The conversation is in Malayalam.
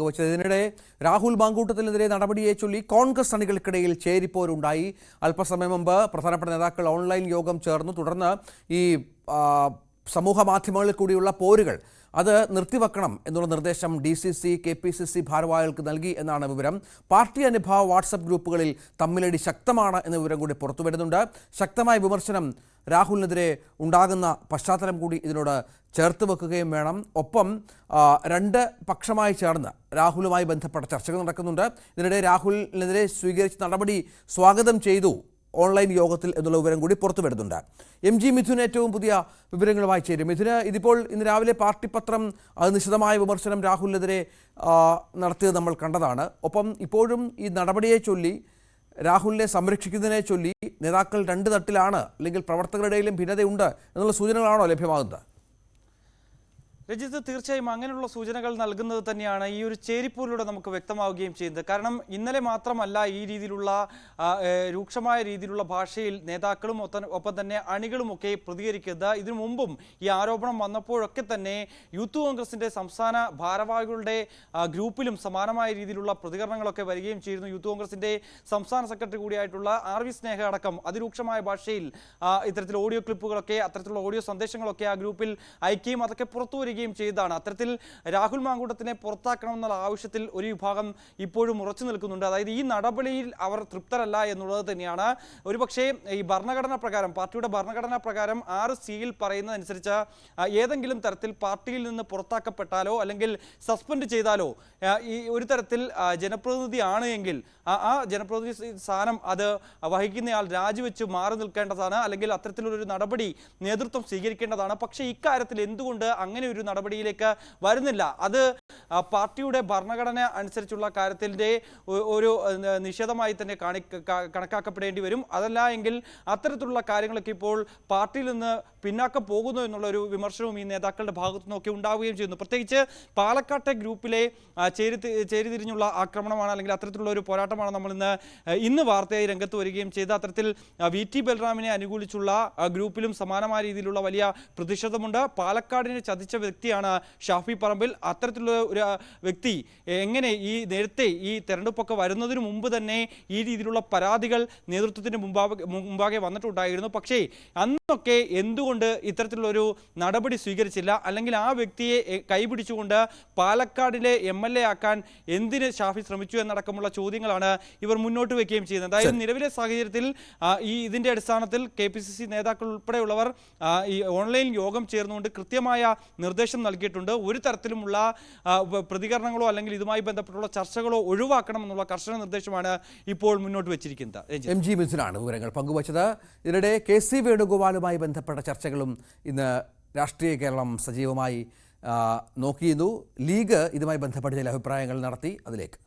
പങ്കുവച്ചത്. ഇതിനിടെ രാഹുൽ മാങ്കൂട്ടത്തിനെതിരെ നടപടിയെ ചൊല്ലി കോൺഗ്രസ് അണികൾക്കിടയിൽ ചേരിപ്പോരുണ്ടായി. അല്പസമയം മുമ്പ് പ്രധാനപ്പെട്ട നേതാക്കൾ ഓൺലൈൻ യോഗം ചേർന്നു. തുടർന്ന് ഈ സമൂഹ മാധ്യമങ്ങളിൽ കൂടിയുള്ള പോരുകൾ അത് നിർത്തിവെക്കണം എന്നുള്ള നിർദ്ദേശം DCC KPCC ഭാരവാഹികൾക്ക് നൽകി എന്നാണ് വിവരം. പാർട്ടി അനുഭാവ വാട്സപ്പ് ഗ്രൂപ്പുകളിൽ തമ്മിലടി ശക്തമാണ് എന്ന വിവരം കൂടി പുറത്തു വരുന്നുണ്ട്. ശക്തമായ വിമർശനം രാഹുലിനെതിരെ ഉണ്ടാകുന്ന പശ്ചാത്തലം കൂടി ഇതിനോട് ചേർത്ത് വെക്കുകയും വേണം. ഒപ്പം രണ്ട് പക്ഷമായി ചേർന്ന് രാഹുലുമായി ബന്ധപ്പെട്ട ചർച്ചകൾ നടക്കുന്നുണ്ട്. ഇതിനിടെ രാഹുലിനെതിരെ സ്വീകരിച്ച നടപടി സ്വാഗതം ചെയ്തു ഓൺലൈൻ യോഗത്തിൽ എന്നുള്ള വിവരം കൂടി പുറത്തു വരുന്നുണ്ട്. MG മിഥുൻ ഏറ്റവും പുതിയ വിവരങ്ങളുമായി ചേരും. മിഥുന്, ഇന്ന് രാവിലെ പാർട്ടി പത്രം നിശിതമായ വിമർശനം രാഹുലിനെതിരെ നടത്തിയത് നമ്മൾ കണ്ടതാണ്. ഒപ്പം ഇപ്പോഴും ഈ നടപടിയെ ചൊല്ലി, രാഹുലിനെ സംരക്ഷിക്കുന്നതിനെ ചൊല്ലി നേതാക്കൾ രണ്ട് തട്ടിലാണ്, അല്ലെങ്കിൽ പ്രവർത്തകരുടെയിലും ഭിന്നതയുണ്ട് എന്നുള്ള സൂചനകളാണോ ലഭ്യമാകുന്നത്? രജിത്ത്, തീർച്ചയായും അങ്ങനെയുള്ള സൂചനകൾ നൽകുന്നത് തന്നെയാണ് ഈ ഒരു ചേരിപ്പോരിലൂടെ നമുക്ക് വ്യക്തമാവുകയും ചെയ്യുന്നത്. കാരണം ഇന്നലെ മാത്രമല്ല ഈ രീതിയിലുള്ള രൂക്ഷമായ രീതിയിലുള്ള ഭാഷയിൽ നേതാക്കളും ഒപ്പം തന്നെ അണികളുമൊക്കെ പ്രതികരിക്കുന്നത്. ഇതിനു മുമ്പും ഈ ആരോപണം വന്നപ്പോഴൊക്കെ തന്നെ യൂത്ത് കോൺഗ്രസിന്റെ സംസ്ഥാന ഭാരവാഹികളുടെ ഗ്രൂപ്പിലും സമാനമായ രീതിയിലുള്ള പ്രതികരണങ്ങളൊക്കെ വരികയും ചെയ്യുന്നു. യൂത്ത് കോൺഗ്രസിന്റെ സംസ്ഥാന സെക്രട്ടറി കൂടിയായിട്ടുള്ള RV സ്നേഹ അടക്കം അതിരൂക്ഷമായ ഭാഷയിൽ ഇത്തരത്തിൽ ഓഡിയോ ക്ലിപ്പുകളൊക്കെ, അത്തരത്തിലുള്ള ഓഡിയോ സന്ദേശങ്ങളൊക്കെ ആ ഗ്രൂപ്പിൽ അയക്കുകയും അതൊക്കെ പുറത്തു വരികയും ചെയ്തതാണ്. അത്തരത്തിൽ രാഹുൽ മാങ്കൂട്ടത്തിനെ പുറത്താക്കണമെന്നുള്ള ആവശ്യത്തിൽ ഒരു വിഭാഗം ഇപ്പോഴും ഉറച്ചു നിൽക്കുന്നുണ്ട്. അതായത് ഈ നടപടിയിൽ അവർ തൃപ്തരല്ല എന്നുള്ളത് തന്നെയാണ്. ഒരുപക്ഷെ ഈ ഭരണഘടനാ പ്രകാരം, പാർട്ടിയുടെ ഭരണഘടനാ പ്രകാരം 6C പറയുന്നതനുസരിച്ച് ഏതെങ്കിലും തരത്തിൽ പാർട്ടിയിൽ നിന്ന് പുറത്താക്കപ്പെട്ടാലോ അല്ലെങ്കിൽ സസ്പെൻഡ് ചെയ്താലോ ഈ ഒരു തരത്തിൽ ജനപ്രതിനിധിയാണ് എങ്കിൽ ആ ജനപ്രതിനിധി സ്ഥാനം അത് വഹിക്കുന്നയാൾ രാജിവെച്ച് മാറി നിൽക്കേണ്ടതാണ്, അല്ലെങ്കിൽ അത്തരത്തിലൊരു നടപടി നേതൃത്വം സ്വീകരിക്കേണ്ടതാണ്. പക്ഷേ ഇക്കാര്യത്തിൽ എന്തുകൊണ്ട് അങ്ങനെ ഒരു നടപടിയിലേക്ക് വരുന്നില്ല? അത് പാർട്ടിയുടെ ഭരണഘടന അനുസരിച്ചുള്ള കാര്യത്തിൻ്റെ ഒരു നിഷേധമായി തന്നെ കണക്കാക്കപ്പെടേണ്ടി വരും. അതല്ല എങ്കിൽ അത്തരത്തിലുള്ള കാര്യങ്ങളൊക്കെ ഇപ്പോൾ പാർട്ടിയിൽ നിന്ന് പിന്നാക്കം പോകുന്നു എന്നുള്ള വിമർശനവും ഈ നേതാക്കളുടെ ഭാഗത്തു നിന്നൊക്കെ ഉണ്ടാവുകയും ചെയ്യുന്നു. പ്രത്യേകിച്ച് പാലക്കാട്ടെ ഗ്രൂപ്പിലെ ചേരിതിരിഞ്ഞുള്ള ആക്രമണമാണ്, അല്ലെങ്കിൽ അത്തരത്തിലുള്ള ഒരു പോരാട്ടമാണ് നമ്മൾ ഇന്ന് വാർത്തയായി രംഗത്ത് വരികയും ചെയ്ത്. അത്തരത്തിൽ VT ബൽറാമിനെ അനുകൂലിച്ചുള്ള ഗ്രൂപ്പിലും സമാനമായ രീതിയിലുള്ള വലിയ പ്രതിഷേധമുണ്ട്. പാലക്കാടിനെ ചതിച്ച വ്യക്തിയാണ് ഷാഫി പറമ്പിൽ. അത്തരത്തിലുള്ള ഒരു വ്യക്തി എങ്ങനെ നേരത്തെ ഈ തെരഞ്ഞെടുപ്പൊക്കെ വരുന്നതിന് മുമ്പ് തന്നെ ഈ രീതിയിലുള്ള പരാതികൾ നേതൃത്വത്തിന് മുമ്പാകെ വന്നിട്ടുണ്ടായിരുന്നു. പക്ഷേ അന്നൊക്കെ എന്തുകൊണ്ട് ഇത്തരത്തിലുള്ളൊരു നടപടി സ്വീകരിച്ചില്ല? അല്ലെങ്കിൽ ആ വ്യക്തിയെ കൈപിടിച്ചുകൊണ്ട് പാലക്കാടിലെ MLA ആക്കാൻ എന്തിന് ഷാഫി ശ്രമിച്ചു എന്നടക്കമുള്ള ചോദ്യങ്ങളാണ് ഇവർ മുന്നോട്ട് വയ്ക്കുകയും ചെയ്യുന്നത്. അതായത് നിലവിലെ സാഹചര്യത്തിൽ ഇതിന്റെ അടിസ്ഥാനത്തിൽ KPCC നേതാക്കൾ ഉൾപ്പെടെയുള്ളവർ ഈ ഓൺലൈൻ യോഗം ചേർന്നുകൊണ്ട് കൃത്യമായ നിർദ്ദേശം നൽകിയിട്ടുണ്ട്. ഒരു തരത്തിലുമുള്ള പ്രതികരണങ്ങളോ അല്ലെങ്കിൽ ഇതുമായി ബന്ധപ്പെട്ടുള്ള ചർച്ചകളോ ഒഴിവാക്കണം എന്നുള്ള കർശന നിർദ്ദേശമാണ് ഇപ്പോൾ മുന്നോട്ട് വെച്ചിരിക്കുന്നത്. MG മിഥുനാണ് വിവരങ്ങൾ പങ്കുവച്ചത്. ഇതിനിടെ KC വേണുഗോപാലുമായി ബന്ധപ്പെട്ട ചർച്ചകളും ഇന്ന് രാഷ്ട്രീയ കേരളം സജീവമായി നോക്കിയിരുന്നു. ലീഗ് ഇതുമായി ബന്ധപ്പെട്ട ചില അഭിപ്രായങ്ങൾ നടത്തി. അതിലേക്ക്